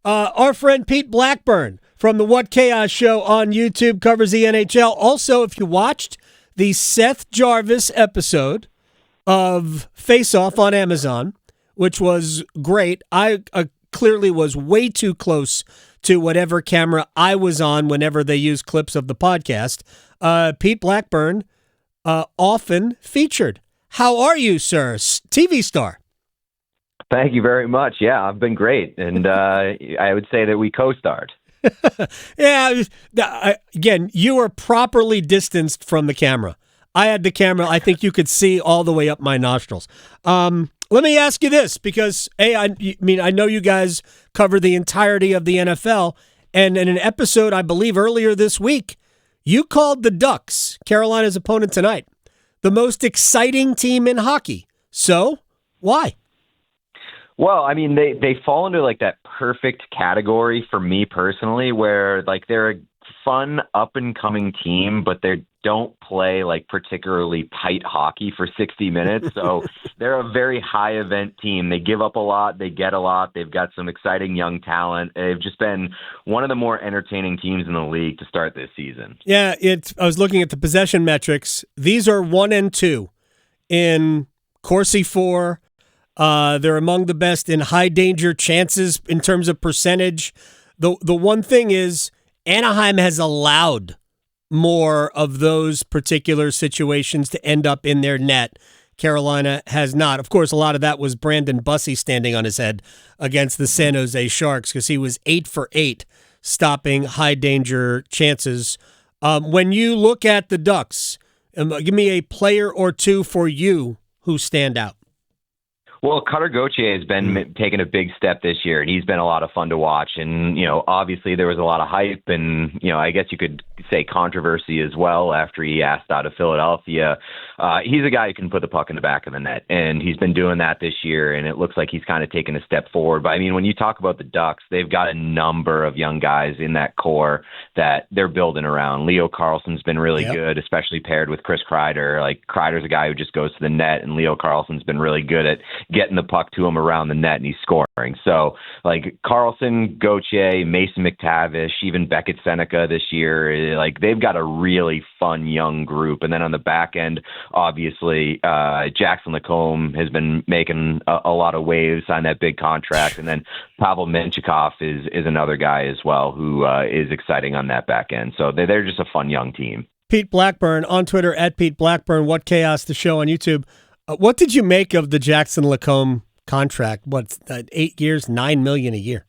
Our friend Pete Blackburn from the What Chaos Show on YouTube covers the NHL. Also, if you watched the Seth Jarvis episode of Face Off on Amazon, which was great, I clearly was way too close to whatever camera I was on whenever they use clips of the podcast. Pete Blackburn often featured. How are you, sir? TV star. Thank you very much. Yeah, I've been great. And I would say that we co-starred. Yeah. Again, you were properly distanced from the camera. I had the camera. I think you could see all the way up my nostrils. Let me ask you this, because, I know you guys cover the entirety of the NFL, and in an episode, I believe, earlier this week, you called the Ducks, Carolina's opponent tonight, the most exciting team in hockey. So, why? Well, I mean, they fall into like that perfect category for me personally, where like they're a fun up and coming team, but they don't play like particularly tight hockey for 60 minutes. So they're a very high event team. They give up a lot. They get a lot. They've got some exciting young talent. They've just been one of the more entertaining teams in the league to start this season. Yeah, I was looking at the possession metrics. These are 1 and 2 in Corsi 4. They're among the best in high danger chances in terms of percentage. The one thing is Anaheim has allowed more of those particular situations to end up in their net. Carolina has not. Of course, a lot of that was Brandon Bussey standing on his head against the San Jose Sharks because he was 8 for 8 stopping high danger chances. When you look at the Ducks, give me a player or two for you who stand out. Well, Cutter Gauthier has been taking a big step this year, and he's been a lot of fun to watch. And, obviously there was a lot of hype and, I guess you could say controversy as well after he asked out of Philadelphia. He's a guy who can put the puck in the back of the net, and he's been doing that this year, and it looks like he's kind of taken a step forward. But, I mean, when you talk about the Ducks, they've got a number of young guys in that core that they're building around. Leo Carlson's been really good, especially paired with Chris Kreider. Like, Kreider's a guy who just goes to the net, and Leo Carlson's been really good at getting the puck to him around the net, and he's scoring. So, like, Carlson, Gauthier, Mason McTavish, even Beckett Seneca this year, like, they've got a really fun young group. And then on the back end, obviously, Jackson Lacombe has been making a lot of waves on that big contract. And then Pavel Menchikov is another guy as well who is exciting on that back end. So they're just a fun young team. Pete Blackburn on Twitter, at Pete Blackburn, What Chaos, the show on YouTube. What did you make of the Jackson Lacombe contract? 8 years, $9 million a year?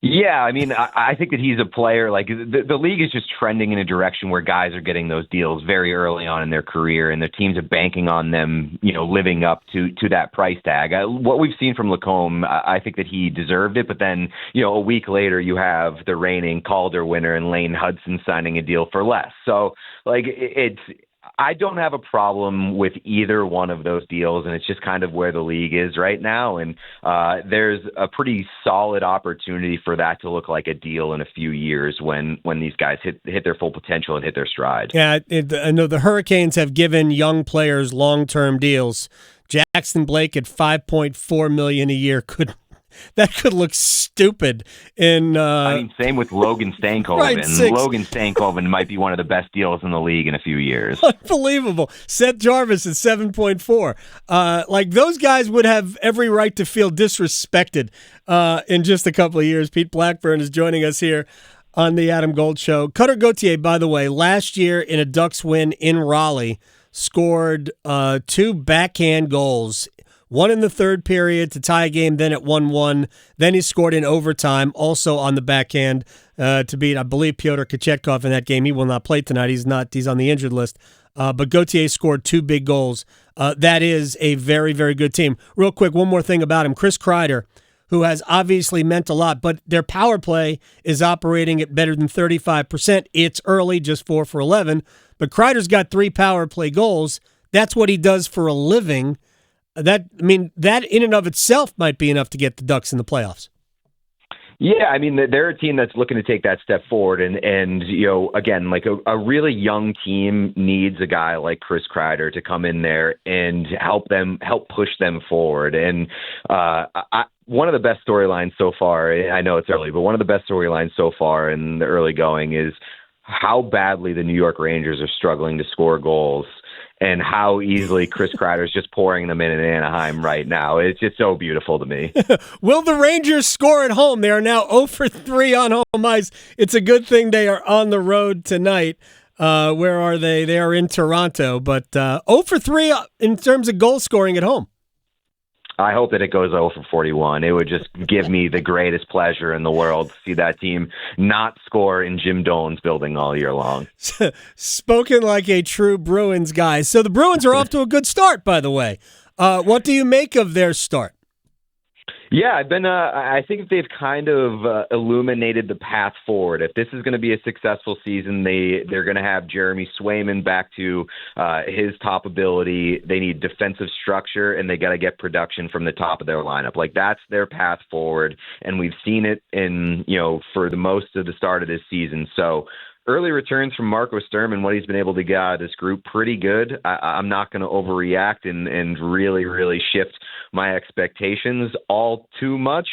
Yeah, I mean, I think that he's a player. Like the league is just trending in a direction where guys are getting those deals very early on in their career, and their teams are banking on them, living up to that price tag. What we've seen from Lacombe, I think that he deserved it. But then, a week later, you have the reigning Calder winner and Lane Hudson signing a deal for less. So, like, I don't have a problem with either one of those deals, and it's just kind of where the league is right now. And there's a pretty solid opportunity for that to look like a deal in a few years when these guys hit their full potential and hit their stride. Yeah, I know the Hurricanes have given young players long-term deals. Jackson Blake at $5.4 million a year could look stupid. Same with Logan Stankoven. Right, Logan Stankoven might be one of the best deals in the league in a few years. Unbelievable. Seth Jarvis at 7.4. Those guys would have every right to feel disrespected in just a couple of years. Pete Blackburn is joining us here on the Adam Gold Show. Cutter Gauthier, by the way, last year in a Ducks win in Raleigh, scored 2 backhand goals. One in the third period to tie a game, then at 1-1. Then he scored in overtime, also on the backhand, to beat, I believe, Pyotr Kochetkov in that game. He will not play tonight. He's on the injured list. But Gauthier scored 2 big goals. That is a very, very good team. Real quick, one more thing about him. Chris Kreider, who has obviously meant a lot, but their power play is operating at better than 35%. It's early, just 4 for 11. But Kreider's got 3 power play goals. That's what he does for a living. That in and of itself might be enough to get the Ducks in the playoffs. Yeah, I mean, they're a team that's looking to take that step forward, and again, like a really young team needs a guy like Chris Kreider to come in there and help push them forward. And one of the best storylines so far, I know it's early, but one of the best storylines so far in the early going is how badly the New York Rangers are struggling to score goals, and how easily Chris Kreider is just pouring them in Anaheim right now. It's just so beautiful to me. Will the Rangers score at home? They are now 0 for 3 on home ice. It's a good thing they are on the road tonight. Where are they? They are in Toronto, but 0 for 3 in terms of goal scoring at home. I hope that it goes 0 for 41. It would just give me the greatest pleasure in the world to see that team not score in Jim Dolan's building all year long. Spoken like a true Bruins guy. So the Bruins are off to a good start, by the way. What do you make of their start? Yeah, I think they've kind of illuminated the path forward. If this is going to be a successful season, they're going to have Jeremy Swayman back to his top ability. They need defensive structure, and they got to get production from the top of their lineup. Like, that's their path forward, and we've seen it for the most of the start of this season. So early returns from Marco Sturm and what he's been able to get out of this group, pretty good. I'm not going to overreact and really, really shift my expectations all too much.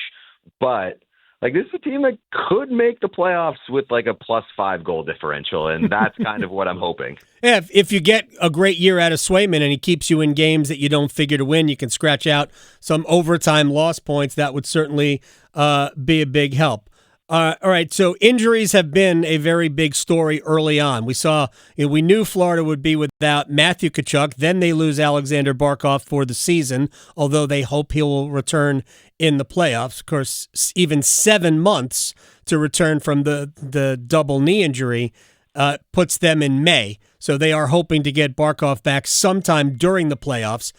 But like, this is a team that could make the playoffs with like a +5 goal differential, and that's kind of what I'm hoping. Yeah, if you get a great year out of Swayman and he keeps you in games that you don't figure to win, you can scratch out some overtime loss points. That would certainly be a big help. All right, so injuries have been a very big story early on. We knew Florida would be without Matthew Tkachuk. Then they lose Alexander Barkov for the season, although they hope he will return in the playoffs. Of course, even 7 months to return from the double knee injury puts them in May. So they are hoping to get Barkov back sometime during the playoffs.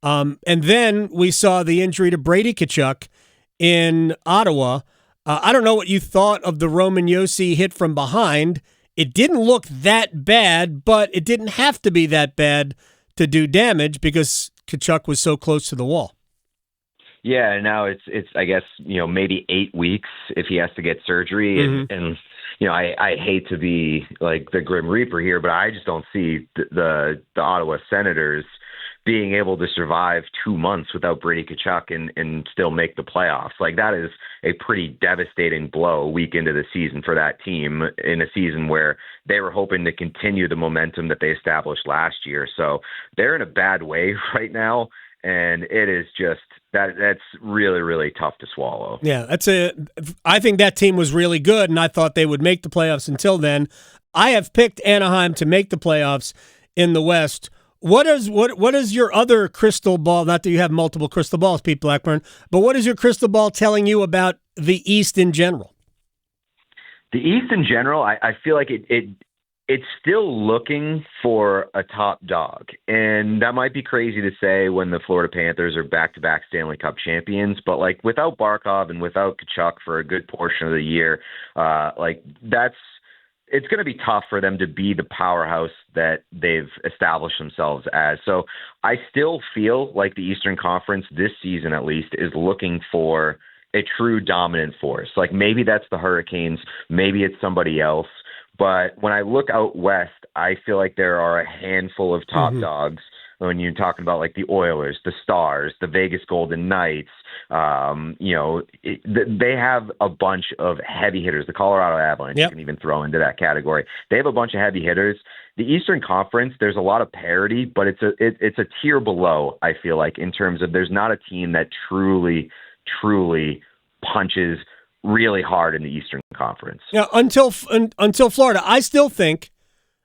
And then we saw the injury to Brady Tkachuk in Ottawa. I don't know what you thought of the Roman Josi hit from behind. It didn't look that bad, but it didn't have to be that bad to do damage because Tkachuk was so close to the wall. Yeah, now it's I guess, maybe 8 weeks if he has to get surgery. Mm-hmm. And I hate to be like the Grim Reaper here, but I just don't see the Ottawa Senators being able to survive 2 months without Brady Tkachuk and still make the playoffs. Like, that is a pretty devastating blow a week into the season for that team, in a season where they were hoping to continue the momentum that they established last year. So they're in a bad way right now, and it is just that's really, really tough to swallow. Yeah, I think that team was really good, and I thought they would make the playoffs until then. I have picked Anaheim to make the playoffs in the West. What is your other crystal ball? Not that you have multiple crystal balls, Pete Blackburn, but what is your crystal ball telling you about the East in general? The East in general, I feel like it's still looking for a top dog. And that might be crazy to say when the Florida Panthers are back-to-back Stanley Cup champions, but like, without Barkov and without Tkachuk for a good portion of the year, it's going to be tough for them to be the powerhouse that they've established themselves as. So I still feel like the Eastern Conference this season, at least, is looking for a true dominant force. Like, maybe that's the Hurricanes, maybe it's somebody else. But when I look out west, I feel like there are a handful of top dogs. When you're talking about like the Oilers, the Stars, the Vegas Golden Knights, they have a bunch of heavy hitters. The Colorado Avalanche, you can even throw into that category. They have a bunch of heavy hitters. The Eastern Conference, there's a lot of parity, but it's a tier below, I feel like, in terms of there's not a team that truly punches really hard in the Eastern Conference. Yeah, until Florida. I still think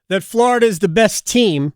that Florida is the best team,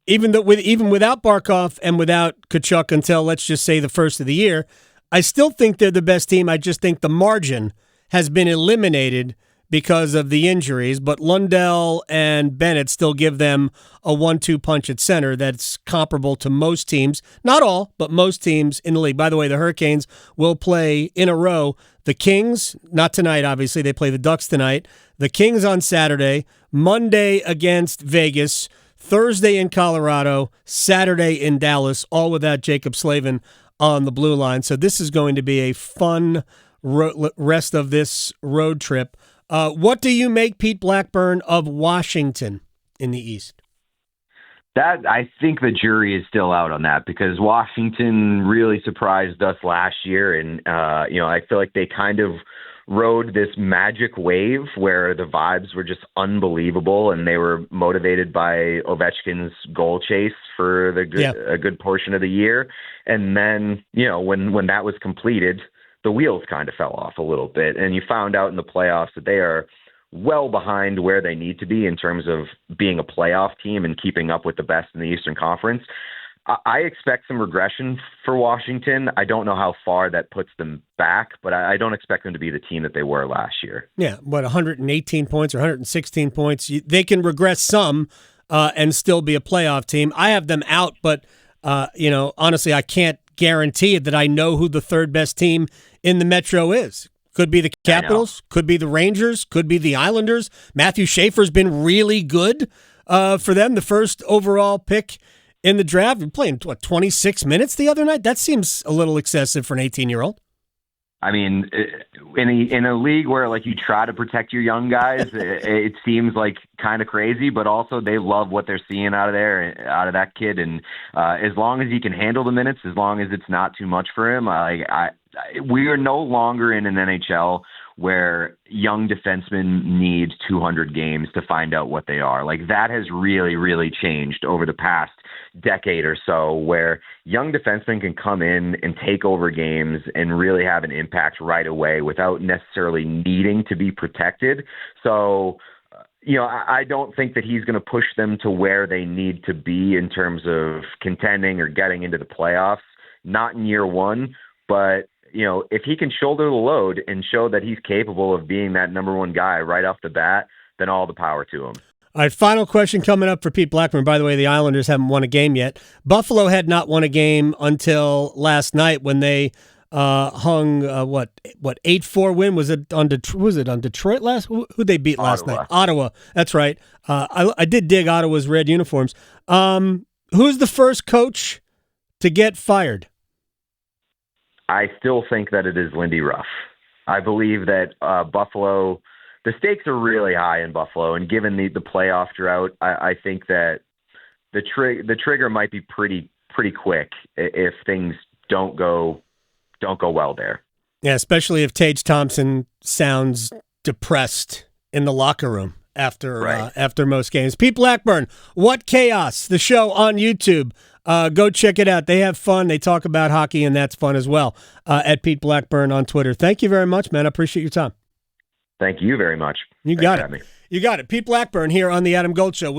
even without Barkov and without Tkachuk until, let's just say, the first of the year. I still think they're the best team. I just think the margin has been eliminated because of the injuries, but Lundell and Bennett still give them a 1-2 punch at center that's comparable to most teams, not all, but most teams in the league. By the way, the Hurricanes will play in a row. The Kings, not tonight, obviously, they play the Ducks tonight. The Kings on Saturday, Monday against Vegas, Thursday in Colorado, Saturday in Dallas, all without Jacob Slavin on the blue line. So this is going to be a fun rest of this road trip. What do you make, Pete Blackburn, of Washington in the East? That, I think the jury is still out on that, because Washington really surprised us last year. And, I feel like they kind of rode this magic wave where the vibes were just unbelievable, and they were motivated by Ovechkin's goal chase for a good portion of the year. And then, when that was completed, the wheels kind of fell off a little bit, and you found out in the playoffs that they are well behind where they need to be in terms of being a playoff team and keeping up with the best in the Eastern Conference. I expect some regression for Washington. I don't know how far that puts them back, but I don't expect them to be the team that they were last year. Yeah, 118 points or 116 points. They can regress some and still be a playoff team. I have them out, but, honestly, I can't guarantee it that I know who the third best team in the Metro is. Could be the Capitals, could be the Rangers, could be the Islanders. Matthew Schaefer's been really good for them, the first overall pick in the draft. We're playing, 26 minutes the other night? That seems a little excessive for an 18-year-old. I mean, in a league where you try to protect your young guys, it seems like kind of crazy, but also they love what they're seeing out of that kid. And as long as he can handle the minutes, as long as it's not too much for him, we are no longer in an NHL where young defensemen need 200 games to find out what they are. That has really, really changed over the past decade or so, where young defensemen can come in and take over games and really have an impact right away without necessarily needing to be protected. So, I don't think that he's going to push them to where they need to be in terms of contending or getting into the playoffs, not in year one, but if he can shoulder the load and show that he's capable of being that number one guy right off the bat, then all the power to him. All right, final question coming up for Pete Blackburn. By the way, the Islanders haven't won a game yet. Buffalo had not won a game until last night when they hung 8-4 win. Was it on Detroit last? Who'd they beat last night? Ottawa. That's right. I did dig Ottawa's red uniforms. Who's the first coach to get fired? I still think that it is Lindy Ruff. I believe that Buffalo, the stakes are really high in Buffalo, and given the playoff drought, I think that the trigger might be pretty quick if things don't go well there. Yeah, especially if Tage Thompson sounds depressed in the locker room after most games. Pete Blackburn, What Chaos, the show on YouTube. Go check it out. They have fun. They talk about hockey, and that's fun as well. At Pete Blackburn on Twitter. Thank you very much, man. I appreciate your time. Thank you very much. You got it. You got it. Pete Blackburn here on the Adam Gold Show.